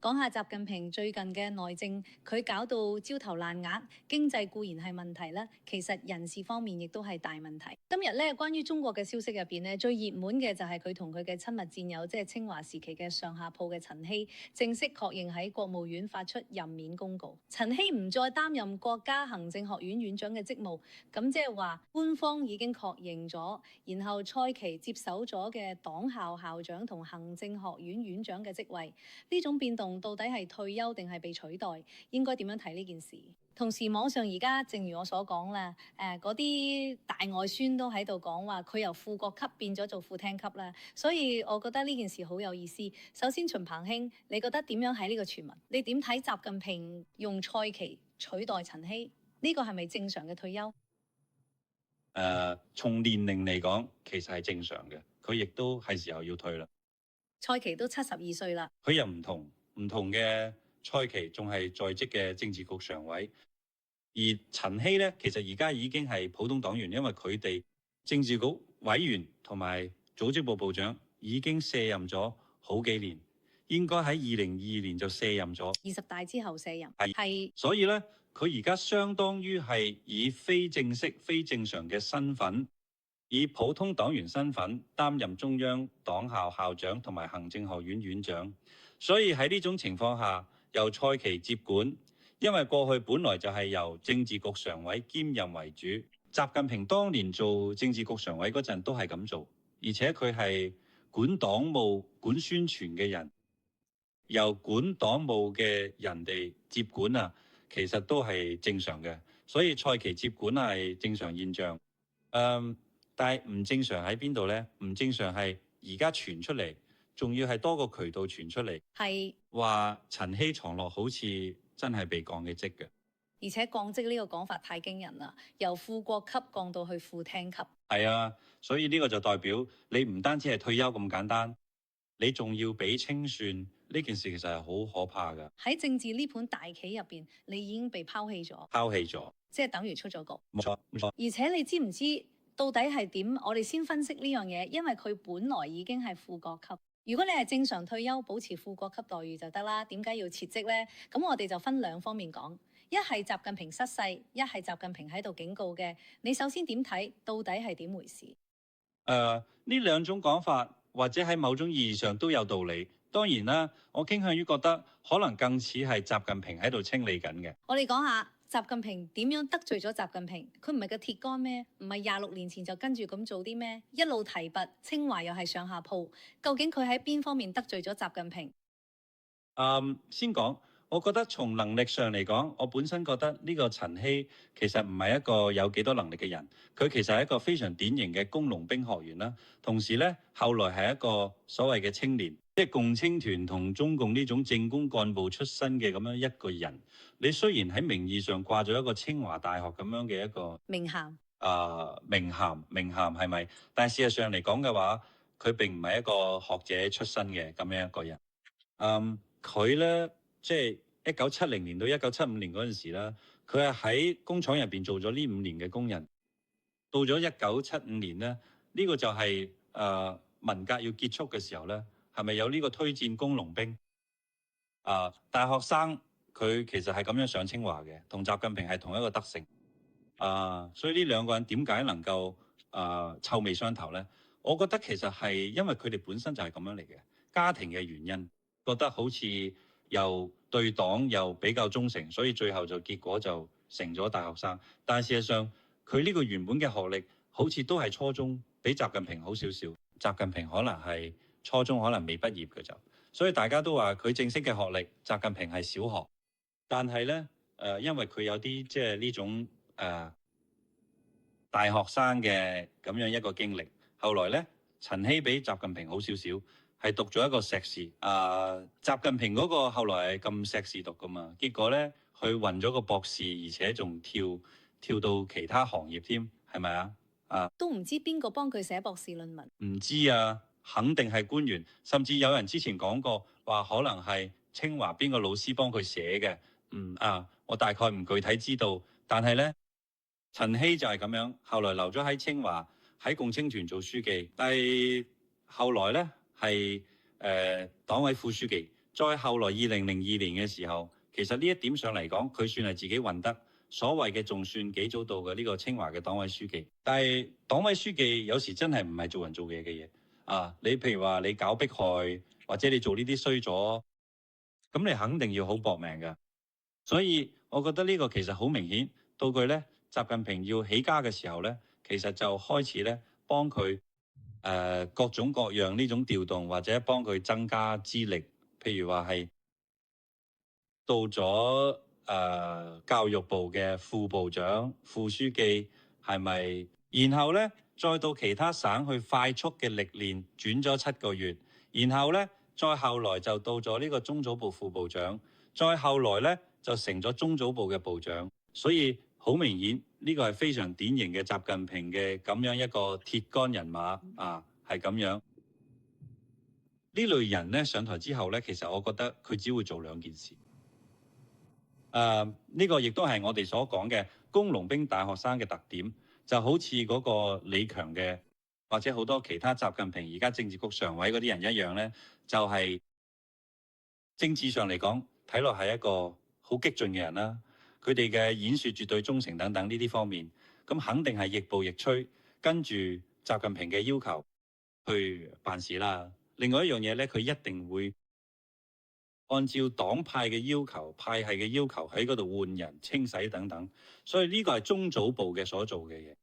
講下習近平最近嘅內政，佢搞到焦頭爛額，經濟固然係問題啦，其實人事方面亦都係大問題。今日咧，關於中國嘅消息入邊咧，最熱門嘅就係佢同佢嘅親密戰友，即係清華時期嘅上下鋪嘅陳希，正式確認喺國務院發出任免公告。陳希唔再擔任國家行政學院院長嘅職務，咁即係話官方已經確認咗，然後蔡奇接手咗嘅黨校校長同行政學院院長嘅職位，呢種變動到底係退休定係被取代？應該點樣睇呢件事？同時網上而家正如我所講啦，嗰啲大外宣都喺度講話佢由副國級變咗做副廳級啦，所以我覺得呢件事好有意思。首先，秦鵬兄，你覺得點樣喺呢個傳聞？你點睇習近平用蔡奇取代陳希？呢個係咪正常嘅退休？從年齡嚟講，其實係正常嘅，佢亦都係時候要退啦。蔡奇都72歲啦，佢又唔同嘅蔡奇仲係在職嘅政治局常委，而陳希咧，其實而家已經係普通黨員，因為佢哋政治局委員同埋組織部部長已經卸任咗好幾年，應該喺2022年就卸任咗。20大之後卸任係，所以咧，佢而家相當於係以非正式、非正常嘅身份，以普通黨員身份擔任中央黨校校長同埋行政學院院長。所以喺呢種情況下，由蔡奇接管，因為過去本來就係由政治局常委兼任為主。習近平當年做政治局常委嗰陣都係咁做，而且佢係管黨務、管宣傳嘅人，由管黨務嘅人哋接管啊，其實都係正常嘅。所以蔡奇接管係正常現象。但係唔正常喺邊度呢？唔正常係而家傳出嚟，仲要係多個渠道傳出嚟，係話陳希藏樂好似真係被降嘅職嘅，而且降職呢個講法太驚人啦，由副國級降到去副廳級。係啊，所以呢個就代表你唔單止係退休咁簡單，你仲要俾清算，呢件事其實係好可怕㗎。喺政治呢盤大棋入邊，你已經被拋棄咗，即係等於出咗局。冇錯，冇錯。而且你知唔知到底係點？我哋先分析呢樣嘢，因為佢本來已經係副國級。如果你係正常退休，保持副國級待遇就得啦，點解要撤職呢？咁我哋就分兩方面講，一係習近平失勢，一係習近平喺度警告嘅。你首先點睇？到底係點回事？呢兩種講法，或者喺某種意義上都有道理。當然啦，我傾向於覺得可能更似係習近平喺度清理緊嘅。我哋講下習近平點樣得罪咗習近平？佢唔係個鐵杆咩？唔係26年前就跟住咁做啲咩？一路提拔清華又係上下鋪，究竟佢喺邊方面得罪咗習近平？先講，我覺得從能力上嚟講，我本身覺得呢個陳希其實唔係一個有幾多能力嘅人，佢其實係一個非常典型嘅工農兵學員啦。同時咧，後來係一個所謂嘅青年，即係共青團同中共呢種政工幹部出身嘅咁樣一個人。你雖然喺名義上掛咗一個清華大學咁樣嘅一個名銜，名銜係咪？但係事實上嚟講嘅話，佢並唔係一個學者出身嘅咁樣一個人。佢咧即係1970年到1975年嗰陣時啦，佢係喺工廠入邊做咗呢5年嘅工人。到咗1975年咧，呢個就係文革要結束嘅時候咧，係咪有呢個推薦工農兵？大學生佢其實係咁樣上清華嘅，同習近平係同一個德性。所以呢兩個人點解能夠臭味相投咧？我覺得其實係因為佢哋本身就係咁樣嚟嘅，家庭嘅原因，覺得好似又對黨又比較忠誠，所以最後就結果就成咗大學生。但係事實上，佢呢個原本嘅學歷好似都係初中，比習近平好少少。習近平可能係初中可能未畢業嘅就，所以大家都話佢正式嘅學歷，習近平係小學。但係咧因為佢有啲即係呢種大學生嘅咁樣一個經歷，後來咧陳希比習近平好少少，係讀咗一個碩士。習近平嗰個後來係咁碩士讀噶嘛，結果咧佢混咗個博士，而且仲跳到其他行業添，係咪啊？都唔知邊個幫佢寫博士論文。唔知啊，肯定係官員，甚至有人之前講過話可能係清華邊個老師幫佢寫嘅。我大概唔具體知道，但係咧陳希就係咁樣，後來留咗喺清華，喺共青團做書記，但係後來咧係黨委副書記，再後來2002年嘅時候，其實呢一點上嚟講，佢算係自己混得所謂嘅仲算幾早到嘅呢個清華嘅黨委書記。但係黨委書記有時真係唔係做人做嘢嘅嘢啊！你譬如話你搞迫害，或者你做呢啲衰咗，咁你肯定要好搏命㗎。所以我覺得呢個其實好明顯，到佢咧習近平要起家嘅時候咧，其實就開始咧幫佢各種各樣呢種調動，或者幫佢增加資歷。譬如話係到咗教育部嘅副部長、副書記係咪？然後咧再到其他省去快速嘅歷練，轉咗7個月，然後咧再後來就到咗呢個中組部副部長，再後來咧就成咗中組部嘅部長。所以好明顯呢個係非常典型嘅習近平嘅咁樣一個鐵桿人馬啊，係咁樣。呢類人咧上台之後咧，其實我覺得佢只會做2件事。呢個亦都係我哋所講嘅工農兵大學生嘅特點，就好似嗰個李強嘅，或者好多其他習近平而家政治局常委嗰啲人一樣咧，就係政治上嚟講睇落係一個好激進嘅人啦。佢哋嘅演說絕對忠誠等等呢啲方面，咁肯定係亦步亦趨，跟住習近平嘅要求去辦事啦。另外一樣嘢咧，佢一定會按照黨派嘅要求、派系嘅要求喺嗰度換人、清洗等等。所以呢個係中組部嘅所做嘅嘢。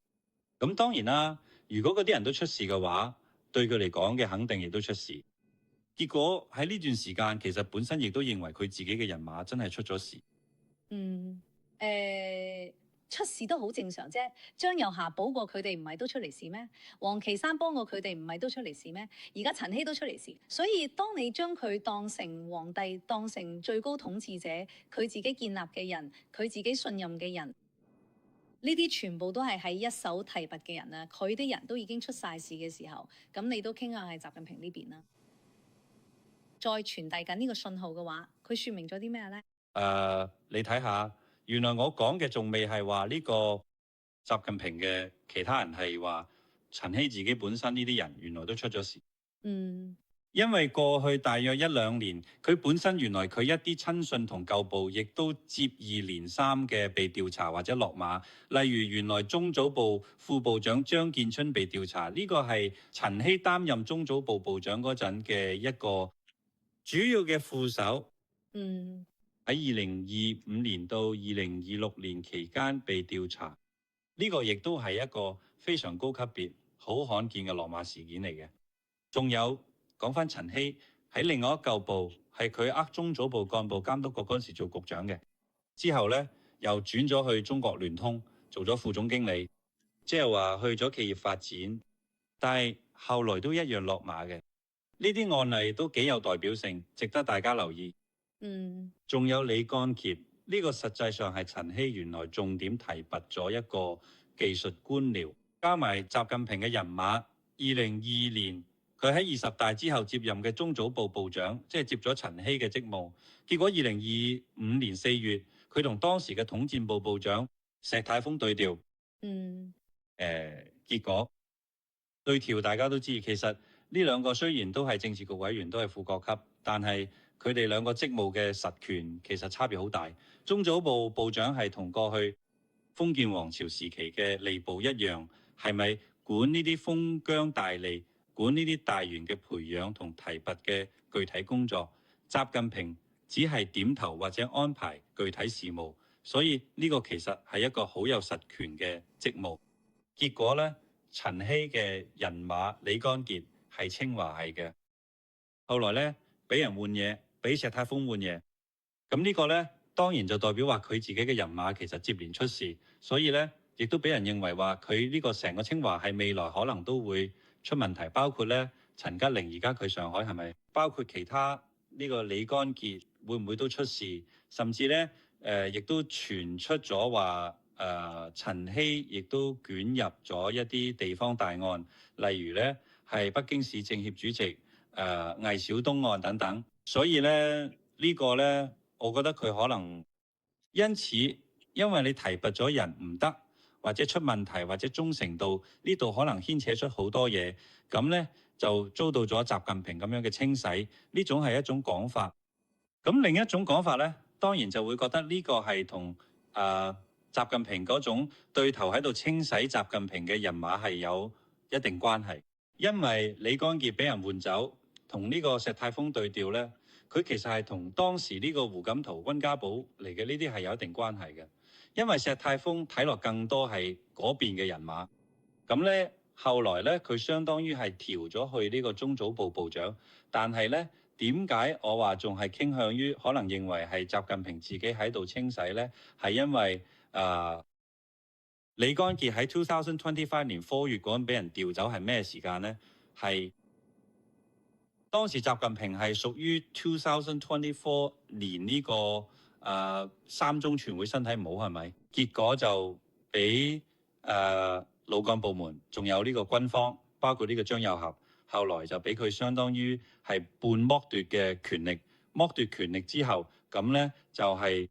咁當然啦，如果嗰啲人都出事嘅話，對佢嚟講嘅肯定亦都出事。結果喺呢段時間，其實本身亦都認為佢自己嘅人馬真係出咗事。出事都好正常啫。張又霞保過佢哋，唔係都出嚟事咩？王岐山幫過佢哋，唔係都出嚟事咩？而家陳希都出嚟事。所以當你將佢當成皇帝、當成最高統治者，佢自己建立嘅人，佢自己信任嘅人，呢啲全部都係喺一手提拔嘅人啊！佢啲人都已經出晒事嘅時候，咁你都傾向係習近平呢邊啦。再傳遞緊呢個信號嘅話，佢説明咗啲咩呢？你睇下。原來我講嘅仲未係話呢個習近平嘅其他人，係話陳希自己本身呢啲人原來都出咗事。因為過去大約1-2年，佢本身原來佢一啲親信同舊部亦都接二連三嘅被調查或者落馬。例如原來中組部副部長張建春被調查，呢個係陳希擔任中組部部長嗰陣嘅一個主要嘅副手。喺2025年到2026年期間被調查，呢個亦都係一個非常高級別、好罕見嘅落馬事件嚟嘅。仲有講返陳希喺另外一舊部，係佢中組部幹部監督局嗰陣時做局長嘅，之後咧又轉咗去中國聯通做咗副總經理，即係話去咗企業發展，但係後來都一樣落馬嘅。呢啲案例都幾有代表性，值得大家留意。仲有李干傑，呢個實際上係陳希原來重點提拔咗一個技術官僚，加埋習近平嘅人馬。2022年佢喺20大之後接任嘅中組部部長，即係接咗陳希嘅職務。結果2025年4月，佢同當時嘅統戰部部長石泰峰對調。結果對調大家都知，其實呢兩個雖然都係政治局委員，都係副國級，但係佢哋兩個職務嘅實權其實差別好大。中組部部長係同過去封建王朝時期嘅吏部一樣，係咪管呢啲封疆大吏，管呢啲大員嘅培養同提拔嘅具體工作？習近平只係點頭或者安排具體事務，所以呢個其實係一個好有實權嘅職務。結果呢，陳希嘅人馬李干傑係清華系嘅，後來呢，俾人換嘢，俾石泰峰換嘢。咁呢個呢，當然就代表話佢自己嘅人馬其實接連出事，所以呢，亦都俾人認為話佢呢個成個清華系未來可能都會出問題，包括呢陳吉寧而家佢上海係咪？包括其他呢個李干傑會唔會都出事？甚至呢，亦都傳出咗話陳希亦都捲入咗一啲地方大案，例如呢係北京市政協主席魏小東案等等。所以呢，呢個呢，我覺得佢可能因此，因為你提拔咗人唔得，或者出問題，或者忠誠度呢度可能牽扯出好多嘢，咁呢就遭到咗習近平咁樣嘅清洗。呢種係一種講法，咁另一種講法咧，當然就會覺得呢個係同習近平嗰種對頭喺度清洗習近平嘅人馬係有一定關係，因為李光潔俾人換走，同呢個石泰峰對調咧，佢其實係同當時呢個胡錦濤、溫家寶嚟嘅呢啲係有一定關係嘅，因為石泰峰睇落更多係嗰邊嘅人馬，咁咧後來咧佢相當於係調咗去呢個中組部部長，但係咧。點解我話仲係傾向於可能認為係習近平自己喺度清洗呢？係因為李光潔喺2025年4月嗰陣俾人調走係咩時間呢？係當時習近平係屬於2024年呢個三中全會身體唔好係咪？結果就俾老幹部門仲有呢個軍方，包括呢個張又俠。後來就俾佢相當於係半剝奪嘅權力，剝奪權力之後，咁咧就係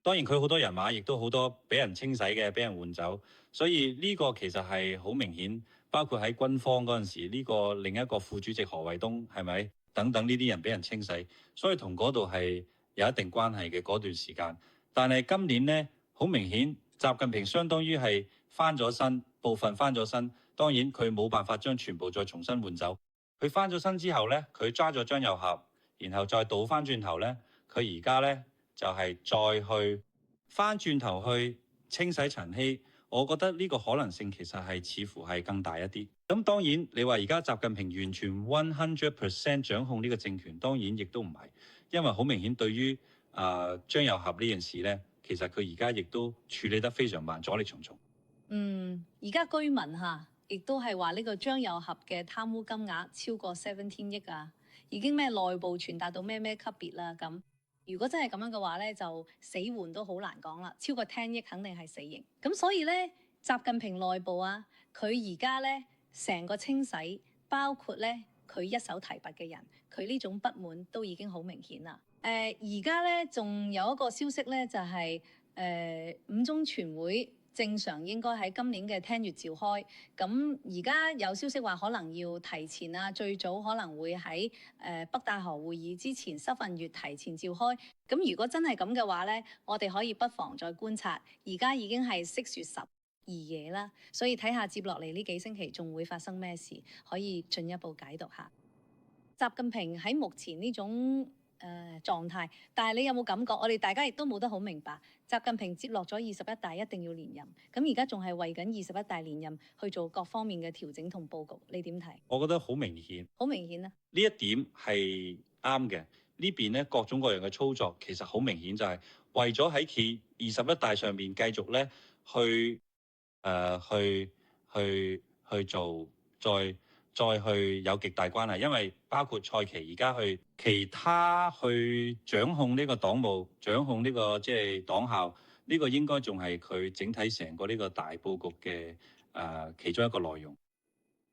當然佢好多人馬，亦都好多俾人清洗嘅，俾人換走，所以呢個其實係好明顯，包括喺軍方嗰陣時，呢個另一個副主席何衛東係咪等等呢啲人俾人清洗，所以同嗰度係有一定關係嘅嗰段時間。但係今年咧，好明顯，習近平相當於係翻咗身，部分翻咗身。當然佢冇辦法將全部再重新換走。佢翻咗身之後咧，佢揸咗張又俠，然後再倒翻轉頭咧，佢而家咧就係再去翻轉頭去清洗陳希。我覺得呢個可能性其實係似乎係更大一啲。咁當然你話而家習近平完全100% 掌控呢個政權，當然亦都唔係，因為好明顯對於張又俠呢件事咧，其實佢而家亦都處理得非常慢，阻力重重。而家居民嚇。亦都係話呢個張又俠嘅貪污金額超過17億啊，已經咩內部傳達到咩級別啦咁。如果真係咁樣嘅話咧，就死緩都好難講啦。超過10億肯定係死刑。咁所以咧，習近平內部啊，佢而家咧成個清洗，包括咧佢一手提拔嘅人，佢呢種不滿都已經好明顯啦。而家咧仲有一個消息咧，就係五中全會。正常應該喺今年嘅10月召開，咁而家有消息話可能要提前啊，最早可能會喺北戴河會議之前7份月提前召開。咁如果真係咁嘅話咧，我哋可以不妨再觀察。而家已經係6月12夜啦，所以睇下接落嚟呢幾星期仲會發生咩事，可以進一步解讀下。習近平喺目前呢種狀態，但係你有冇感覺？我哋大家亦都冇得好明白。習近平接落咗21大一定要連任，咁而家仲係為緊21大連任去做各方面嘅調整同佈局，你點睇？我覺得好明顯，好明顯啊！呢一點係啱嘅。呢邊咧各種各樣嘅操作，其實好明顯就係為咗喺其21大上面繼續咧去做再去有極大關係，因為包括蔡奇而家去其他去掌控呢個黨務、掌控呢個即係黨校，呢個應該仲係佢整體成個呢個大佈局嘅其中一個內容。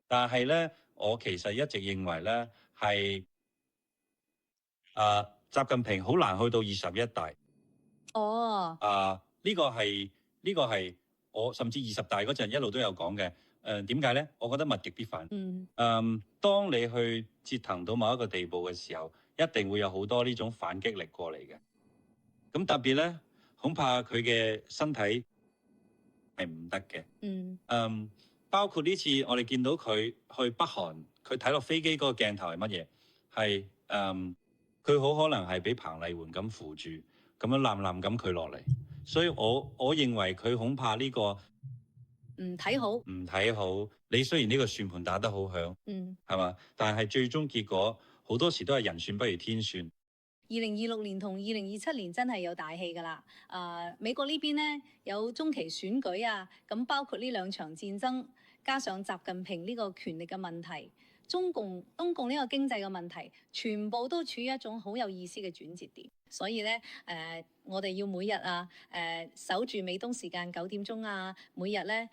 但係咧，我其實一直認為咧係習近平好難去到21大。哦。呢個係我甚至20大嗰陣一路都有講嘅。點解咧？我覺得物極必反。當你去折騰到某一個地步嘅時候，一定會有好多呢種反擊力過嚟嘅。咁特別咧，恐怕佢嘅身體係唔得嘅。包括呢次我哋見到佢去北韓，佢睇落飛機嗰個鏡頭係乜嘢？係佢好可能係俾彭麗媛咁扶住，咁樣攬咁佢落嚟。所以我認為佢恐怕呢個唔睇好。你雖然呢個算盤打得好響，係嘛？但係最終結果好多時都係人算不如天算。2026年同2027年真係有大戲㗎啦！美國呢邊呢有中期選舉啊，咁包括呢兩場戰爭，加上習近平呢個權力嘅問題，東共呢個經濟嘅問題，全部都處於一種好有意思嘅轉折點。所以咧，我哋要每日守住美東時間9點鐘啊，每日咧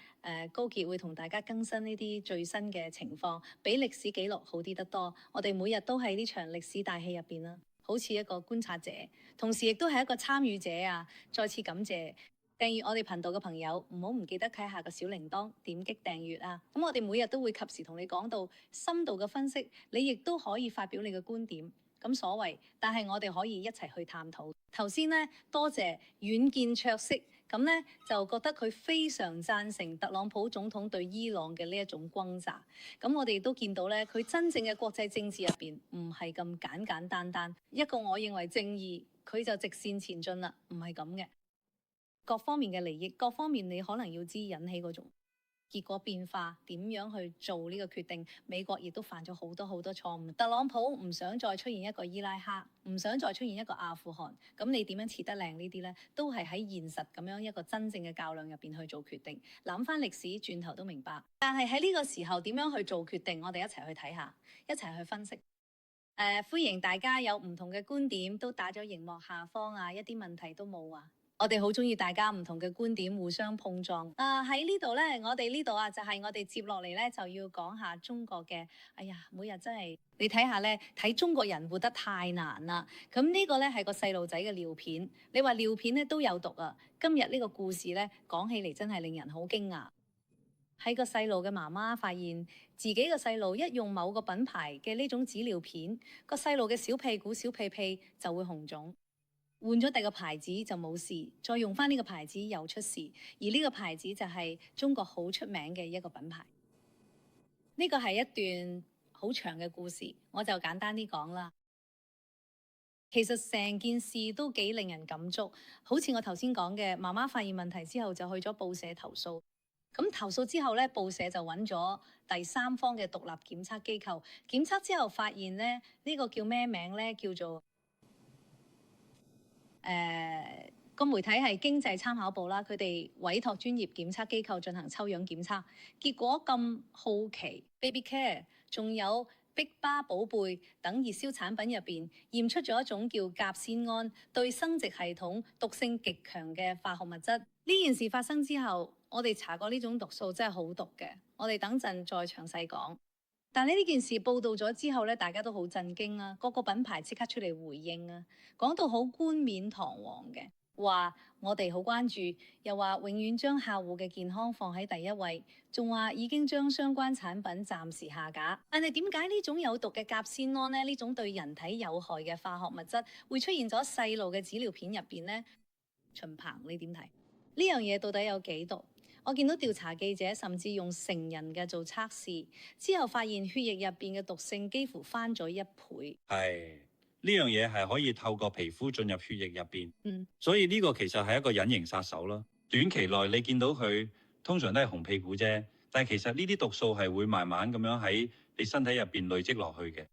高傑會同大家更新呢啲最新嘅情況，比歷史記錄好啲得多。我哋每日都喺呢場歷史大戲入邊啦，好似一個觀察者，同時亦都係一個參與者啊！再次感謝訂閱我哋頻道嘅朋友，唔好唔記得睇下個小鈴鐺，點擊訂閱啊！咁我哋每日都會及時同你講到深度嘅分析，你亦都可以發表你嘅觀點。咁所謂，但係我哋可以一齊去探討。頭先咧，多謝遠見卓識，咁咧就覺得佢非常贊成特朗普總統對伊朗嘅呢一種轟炸。咁我哋都見到咧，佢真正嘅國際政治入邊唔係咁簡簡單單，一個我認為正義，佢就直線前進啦，唔係咁嘅。各方面嘅利益，各方面你可能要知引起嗰種結果變化，點樣去做呢個決定？美國亦都犯咗好多錯誤。特朗普唔想再出現一個伊拉克，唔想再出現一個阿富汗。咁你點樣切得靚呢啲呢？都係喺現實咁樣一個真正嘅較量入邊去做決定。諗翻歷史，轉頭都明白。但係喺呢個時候點樣去做決定？我哋一齊去睇下，一齊去分析。歡迎大家有唔同嘅觀點，都打咗熒幕下方啊，一啲問題都冇啊。我哋好中意大家唔同嘅觀點互相碰撞。喺呢度呢，我哋呢度啊，就係我哋接落嚟呢，就要講下中國嘅。哎呀，每日真係你睇下呢，睇中國人活得太難啦。咁呢個呢，係個細路仔嘅尿片。你話尿片呢都有毒啊。今日呢個故事呢，講起嚟真係令人好驚訝。喺個細路嘅媽媽發現自己個細路一用某個品牌嘅呢種紙尿片，個細路嘅小屁股、小屁屁就會紅腫。換咗第二個牌子就冇事，再用翻呢個牌子又出事，而呢個牌子就係中國好出名嘅一個品牌。呢個係一段好長嘅故事，我就簡單啲講啦。其實成件事都幾令人感觸，好似我頭先講嘅，媽媽發現問題之後就去咗報社投訴。咁投訴之後咧，報社就揾咗第三方嘅獨立檢測機構檢測之後發現咧，呢個叫咩名咧？叫做個媒體係經濟參考報啦，佢哋委託專業檢測機構進行抽樣檢測，結果咁好奇 Baby Care 仲有碧巴寶貝等熱銷產品入邊驗出咗一種叫甲酰胺，對生殖系統毒性極強嘅化學物質。呢件事發生之後，我哋查過呢種毒素真係好毒嘅，我哋等陣再詳細講。但係呢件事報道咗之後咧，大家都好震驚啊！各個品牌即刻出嚟回應啊，講到好冠冕堂皇嘅，話我哋好關注，又話永遠將客戶嘅健康放喺第一位，仲話已經將相關產品暫時下架。但係點解呢種有毒嘅甲酰胺呢？呢種對人體有害嘅化學物質會出現咗細路嘅紙尿片入邊呢？秦鵬，你點睇？呢樣嘢到底有幾毒？我見到調查記者甚至用成人嘅做測試，之後發現血液入邊嘅毒性幾乎翻咗1倍。係呢樣嘢係可以透過皮膚進入血液入邊，嗯，所以呢個其實係一個隱形殺手啦。短期內你見到佢通常都係紅屁股啫，但係其實呢啲毒素係會慢慢咁樣喺你身體入邊累積落去嘅，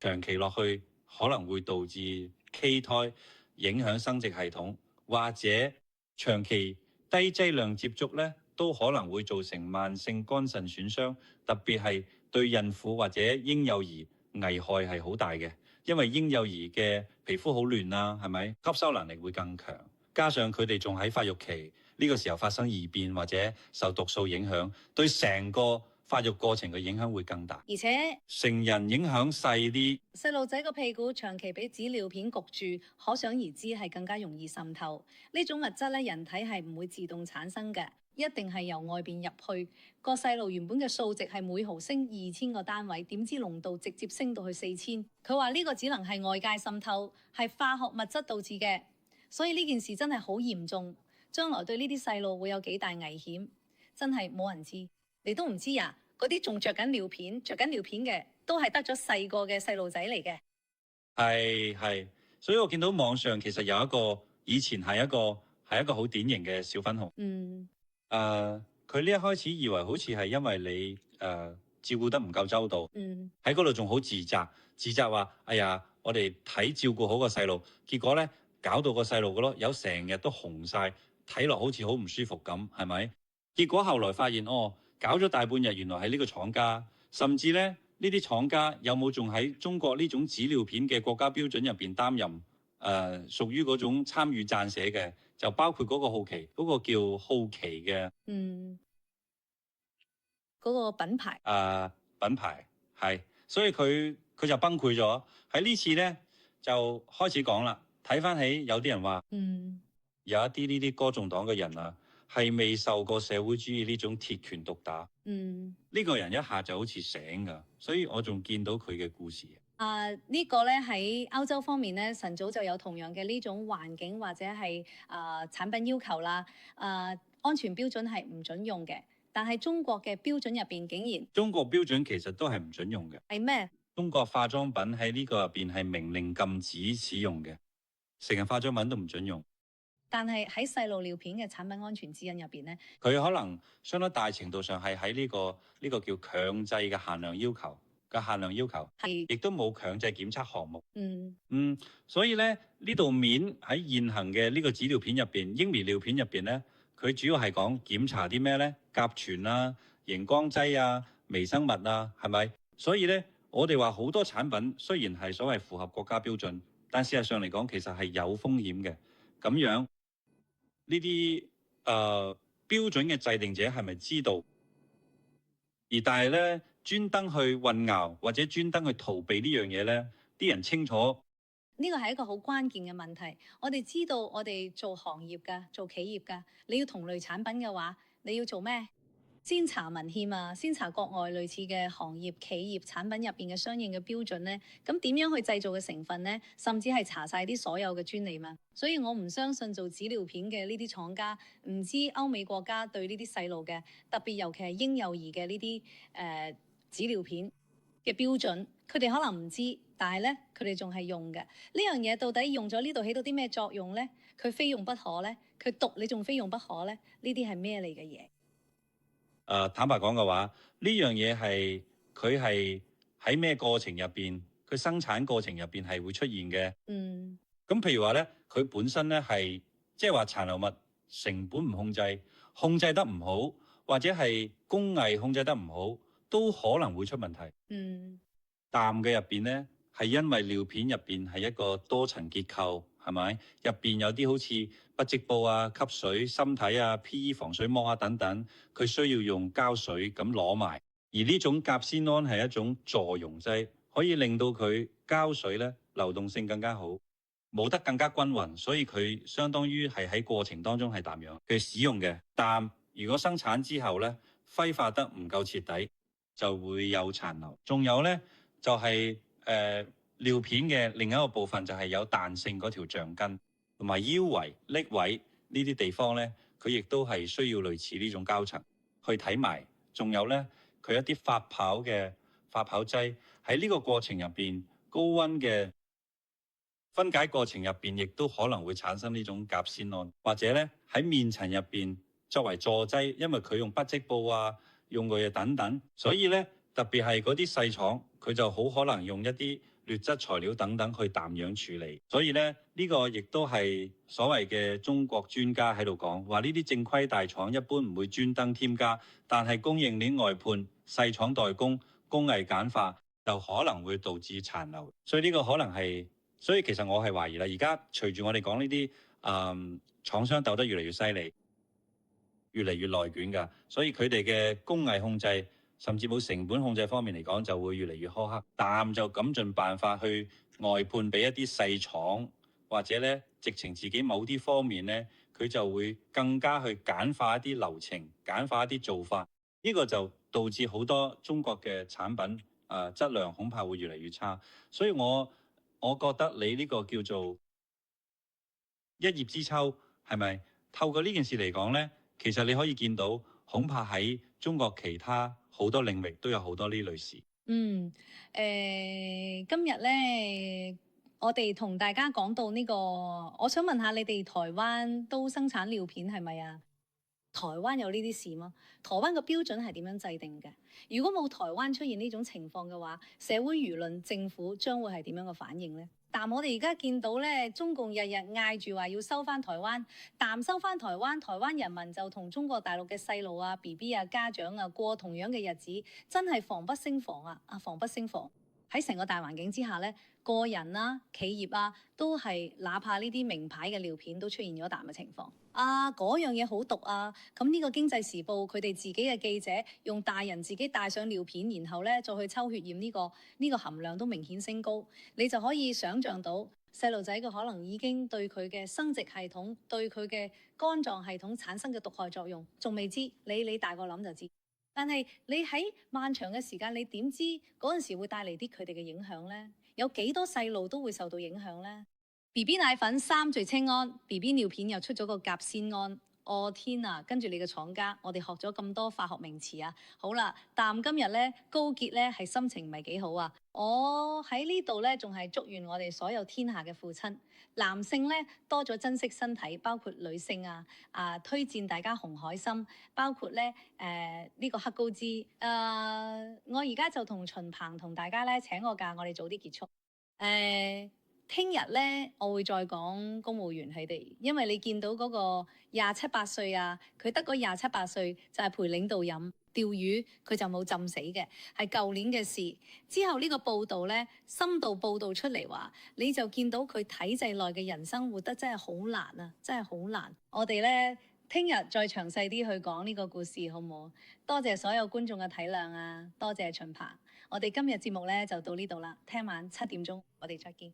長期落去可能會導致畸胎，影響生殖系統，或者長期低劑量接觸咧，都可能會造成慢性肝腎損傷，特別係對孕婦或者嬰幼兒危害係好大嘅，因為嬰幼兒嘅皮膚好嫩啦，係咪？吸收能力會更強，加上佢哋仲喺發育期，呢個時候發生異變或者受毒素影響，對成個發育過程嘅影響會更大。而且成人影響細啲，細路仔個屁股長期俾紙尿片焗住，可想而知係更加容易滲透。呢種物質咧，人體係唔會自動產生嘅，一定係由外邊入去。個細路原本嘅數值係每毫升2000個單位，點知濃度直接升到去4000。佢話呢個只能係外界滲透，係化學物質導致嘅。所以呢件事真係好嚴重，將來對呢啲細路會有幾大危險，真係冇人知。你都唔知啊？嗰啲仲着緊尿片嘅，都係得咗細個嘅細路仔嚟嘅。係，所以我見到網上其實有一個以前係一個好典型嘅小粉紅。佢呢一開始以為好似係因為你照顧得唔夠周到，喺嗰度仲好自責話：哎呀，我哋睇照顧好個細路，結果咧搞到個細路有成日都紅晒，睇落好似好唔舒服咁，係咪？結果後來發現搞咗大半日，原來係呢個廠家，甚至咧呢啲廠家有冇仲喺中國呢種紙尿片嘅國家標準入邊擔任屬於嗰種參與撰寫嘅，就包括嗰個好奇，嗰個叫好奇嘅嗰個品牌品牌係，所以佢就崩潰咗。喺呢次咧就開始講啦，睇翻起有啲人話有一啲呢啲歌頌黨嘅人啊，係未受過社會主義呢種鐵拳毒打。呢個人一下就好似醒㗎，所以我仲見到佢嘅故事。呢個咧喺歐洲方面咧，晨早就有同樣嘅呢種環境或者係產品要求啦。安全標準係唔準用嘅，但係中國嘅標準入邊竟然中國標準其實都係唔準用嘅。係咩？中國化妝品喺呢個入邊係明令禁止使用嘅，成人化妝品都唔準用。但係喺細路尿片嘅產品安全指引入邊咧，佢可能相當大程度上係喺呢個叫強制嘅限量要求嘅限量要求，係亦都冇強制檢測項目。嗯，所以咧呢度面喺現行嘅呢個紙尿片入邊，嬰兒尿片入邊咧，佢主要係講檢查啲咩咧？甲醛啊、熒光劑啊、微生物啊，係咪？所以咧，我哋話好多產品雖然係所謂符合國家標準，但事實上嚟講其實係有風險嘅。咁樣呢啲標準嘅制定者係咪知道？而但係咧專登去混淆或者專登去逃避呢樣嘢咧，啲人清楚。呢個係一個好關鍵嘅問題。我哋知道，我哋做行業㗎，做企業㗎，你要同類產品嘅話，你要做咩？先查文獻啊，先查國外類似嘅行業企業產品入邊嘅相應嘅標準咧。咁點樣去製造嘅成分咧？甚至係查晒啲所有嘅專利嘛。所以我唔相信做紙尿片嘅呢啲廠家唔知歐美國家對呢啲細路嘅，特別尤其係嬰幼兒嘅呢啲紙尿片嘅標準，佢哋可能唔知，但係咧佢哋仲係用嘅。呢樣嘢到底用咗呢度起到啲咩作用咧？佢非用不可咧？佢毒你仲非用不可咧？呢啲係咩嚟嘅嘢？坦白講嘅話，呢樣嘢係佢係喺咩過程入邊，佢生產過程入邊係會出現嘅。咁譬如話咧，佢本身咧係即係話殘留物成本唔控制得唔好，或者係工藝控制得唔好，都可能會出問題。氮嘅入邊咧，係因為尿片入邊係一個多層結構，係咪？入邊有啲好似不織布啊、吸水、芯體啊、PE 防水膜啊等等，佢需要用膠水咁攞埋。而呢種甲酰胺係一種助溶劑，可以令到佢膠水咧流動性更加好，冇得更加均勻，所以佢相當於係喺過程當中係氮氧。佢使用嘅氮，如果生產之後咧揮發得唔夠徹底，就會有殘留。仲有咧就係尿片嘅另一個部分就係有彈性嗰條橡筋，同埋腰圍、拎位呢啲地方咧，佢亦都係需要類似呢種膠層去睇埋。仲有咧，佢一啲發泡劑喺呢個過程入邊，高溫嘅分解過程入邊，亦都可能會產生呢種甲酰胺，或者咧喺面層入邊作為助劑，因為佢用不織布啊、用嘅嘢等等，所以咧特別係嗰啲細廠，佢就好可能用一啲劣質材料等等去氮氧處理。所以咧呢個亦都係所謂嘅中國專家喺度講話，呢啲正規大廠一般唔會專登添加，但係供應鏈外判、細廠代工、工藝簡化，就可能會導致殘留。所以呢個可能係，所以其實我係懷疑啦。而家隨住我哋講呢啲廠商鬥得越嚟越犀利，越嚟越內卷㗎，所以佢哋嘅工藝控制，甚至冇成本控制方面嚟講，就會越嚟越苛刻。但就咁盡辦法去外判俾一啲細廠，或者咧直情自己某啲方面咧，佢就會更加去簡化一啲流程，簡化一啲做法。呢個就導致好多中國嘅產品質量恐怕會越嚟越差。所以我覺得你呢個叫做一葉知秋，係咪？透過呢件事嚟講咧，其實你可以見到，恐怕喺中國其他好多領域都有好多呢類事。今日咧，我哋同大家講到呢個，我想問下你哋台灣都生產尿片係咪啊？台灣有呢啲事嗎？台灣嘅標準係點樣制定嘅？如果冇台灣出現呢種情況嘅話，社會輿論、政府將會係點樣嘅反應呢？但我哋而家見到咧，中共日日嗌住話要收翻台灣，但收翻台灣，台灣人民就同中國大陸嘅細路啊、BB 啊、家長啊過同樣嘅日子，真係防不勝防啊！防不勝防。喺成個大環境之下咧，個人啦、企業啊，都係哪怕呢啲名牌嘅尿片都出現咗氮嘅情況。嗰樣嘢好毒啊！咁呢個經濟時報佢哋自己嘅記者用大人自己帶上尿片，然後咧再去抽血驗呢個含量都明顯升高，你就可以想像到細路仔嘅可能已經對佢嘅生殖系統、對佢嘅肝臟系統產生嘅毒害作用，仲未知，你大個諗就知。但係你喺漫長嘅時間，你點知嗰陣時會帶嚟啲佢哋嘅影響呢？有幾多細路都會受到影響呢？BB 奶粉三聚氰胺，BB 尿片又出咗個甲酰胺。哦天啊！跟住你嘅廠家，我哋學咗咁多化學名詞啊！好啦，但今日咧高潔咧係心情唔係幾好啊！我喺呢度咧仲係祝願我哋所有天下嘅父親，男性咧多咗珍惜身體，包括女性推薦大家紅海參，包括咧呢個黑高芝。我而家就同秦鵬同大家咧請個假，我哋早啲結束。聽日咧，我會再講公務員佢哋，因為你見到嗰個27-8歲啊，佢得嗰27-8歲就係陪領導人釣魚，佢就冇浸死嘅，係舊年嘅事。之後呢個報導咧，深度報導出嚟話，你就見到佢體制內嘅人生活得真係好難啊，真係好難。我哋咧聽日再詳細啲去講呢個故事，好唔好？多謝所有觀眾嘅體諒啊，多謝秦鵬。我哋今日節目咧就到呢度啦，聽晚7點鐘我哋再見。